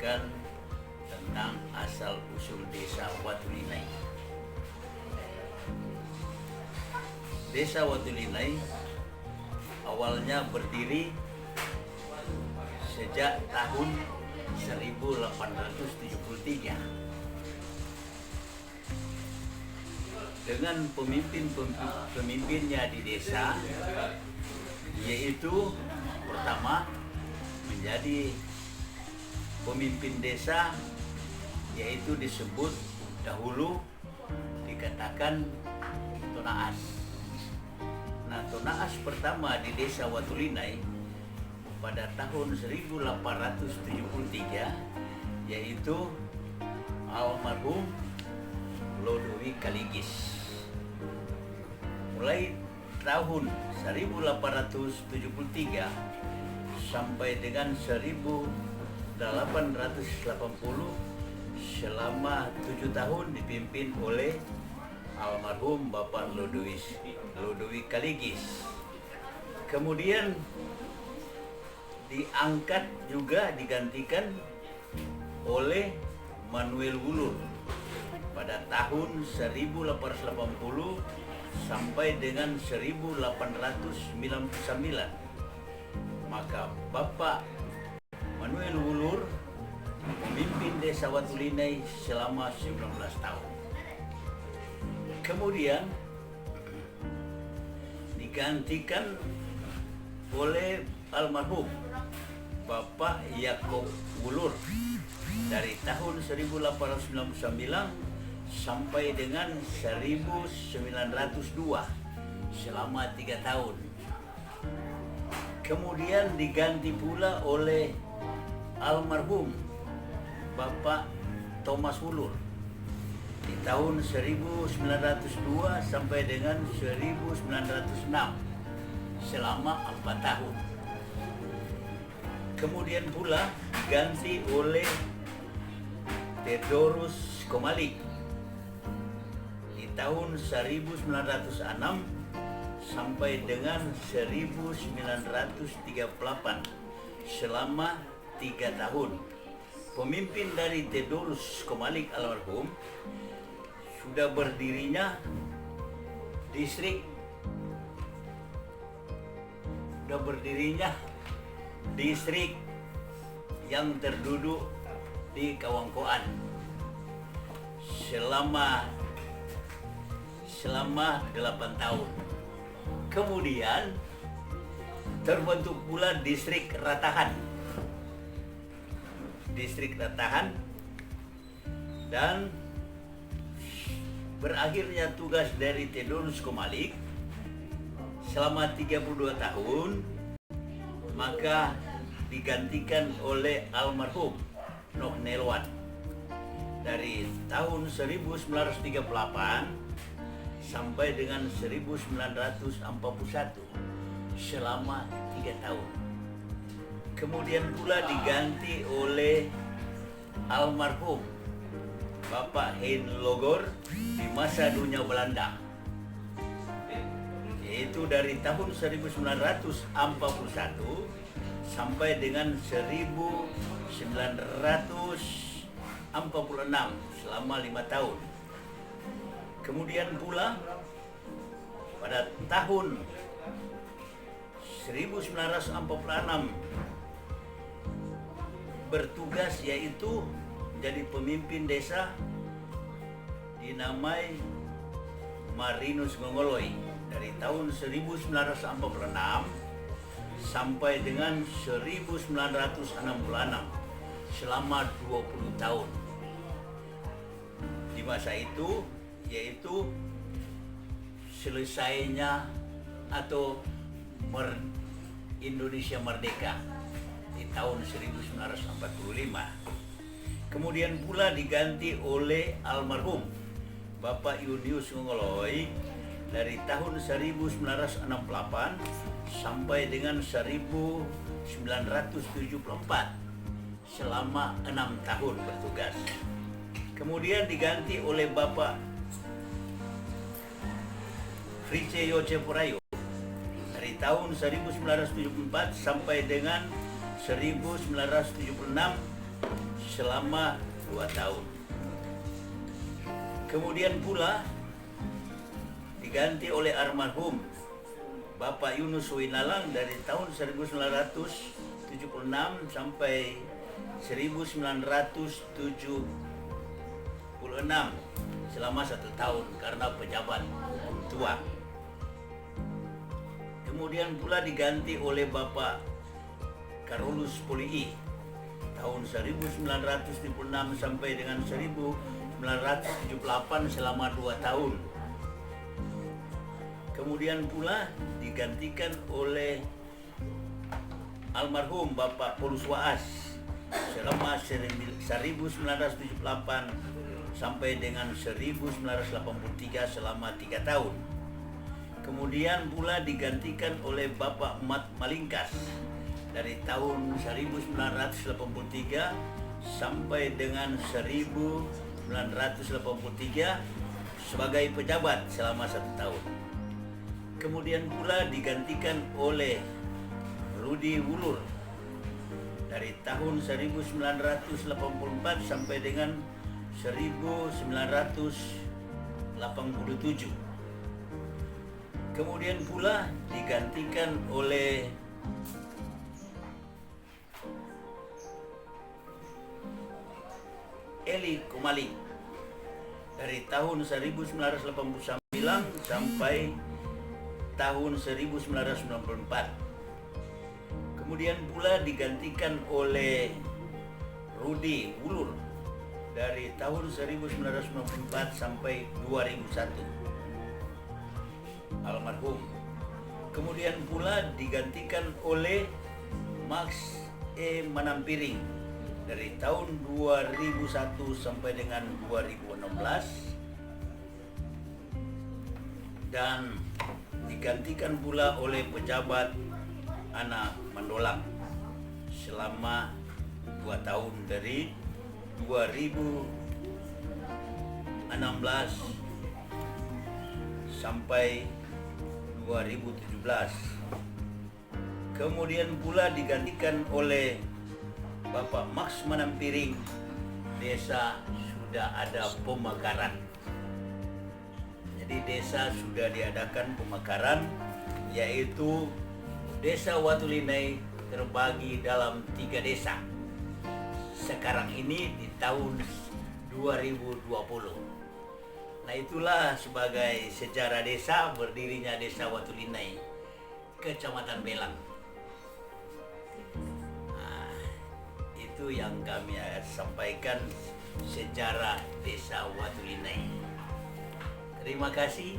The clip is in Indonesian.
menjelaskan tentang asal-usul Desa Watulinai. Desa Watulinai awalnya berdiri sejak tahun 1873 dengan pemimpinnya di desa, yaitu pertama menjadi pemimpin desa, yaitu disebut dahulu dikatakan Tonaas. Nah, Tonaas pertama di Desa Watulinai pada tahun 1873 yaitu almarhum Lodowi Kaligis. Mulai tahun 1873 sampai dengan 1880 selama 7 tahun dipimpin oleh almarhum Bapak Lodowi Kaligis. Kemudian diangkat juga digantikan oleh Manuel Wulur pada tahun 1880 sampai dengan 1899. Maka Bapak Manuel Wulur memimpin Desa Watulinai selama 19 tahun. Kemudian digantikan oleh almarhum Bapak Yakob Wulur dari tahun 1899 sampai dengan 1902 selama 3 tahun. Kemudian diganti pula oleh almarhum Bapak Thomas Wulur di tahun 1902 sampai dengan 1906 selama 4 tahun. Kemudian pula diganti oleh Theodorus Komalik di tahun 1906 sampai dengan 1938 selama 3 tahun. Pemimpin dari Theodorus Komalik almarhum sudah berdirinya distrik yang terduduk di Kawangkoan selama 8 tahun. Kemudian terbentuk pula distrik Ratahan dan berakhirnya tugas dari Theodorus Komalik selama 32 tahun, maka digantikan oleh almarhum Noh Nelwan dari tahun 1938 sampai dengan 1941 selama 3 tahun. Kemudian pula diganti oleh almarhum Bapak Hein Logor di masa dunia Belanda, yaitu dari tahun 1941 sampai dengan 1946 selama 5 tahun. Kemudian pula pada tahun 1946 bertugas yaitu menjadi pemimpin desa dinamai Marinus Ngongoloi dari tahun 1946 sampai dengan 1966 selama 20 tahun. Di masa itu yaitu selesainya atau Indonesia merdeka di tahun 1945. Kemudian pula diganti oleh almarhum Bapak Yunius Ngongoloi dari tahun 1968 sampai dengan 1974 selama 6 tahun bertugas. Kemudian diganti oleh Bapak Frice Yoceporayo dari tahun 1974 sampai dengan 1976 selama 2 tahun. Kemudian pula diganti oleh almarhum Bapak Yunus Winalang dari tahun 1976 sampai 1976 selama 1 tahun karena pejabat tua. Kemudian pula diganti oleh Bapak Carolus Polii tahun 1976 sampai dengan 1978 selama 2 tahun. Kemudian pula digantikan oleh almarhum Bapak Paulus Waas selama 1978 sampai dengan 1983 selama 3 tahun. Kemudian pula digantikan oleh Bapak Mat Malingkas dari tahun 1983 sampai dengan 1983 sebagai pejabat selama 1 tahun. Kemudian pula digantikan oleh Rudi Wulur dari tahun 1984 sampai dengan 1987. Kemudian pula digantikan oleh Eli Komali dari tahun 1989 sampai tahun 1994. Kemudian pula digantikan oleh Rudi Wulur dari tahun 1994 sampai 2001. Almarhum. Kemudian pula digantikan oleh Max E. Manampiring dari tahun 2001 sampai dengan 2016. Dan digantikan pula oleh pejabat Ana Mandolang selama 2 tahun dari 2016 sampai 2017. Kemudian pula digantikan oleh Bapak Max Manampiring. Desa sudah ada pemekaran. Jadi desa sudah diadakan pemekaran, yaitu Desa Watulinai terbagi dalam 3 desa. Sekarang ini di tahun 2020. Nah, itulah sebagai sejarah desa berdirinya Desa Watulinai, Kecamatan Belang. Nah, itu yang kami sampaikan sejarah Desa Watulinai. Terima kasih.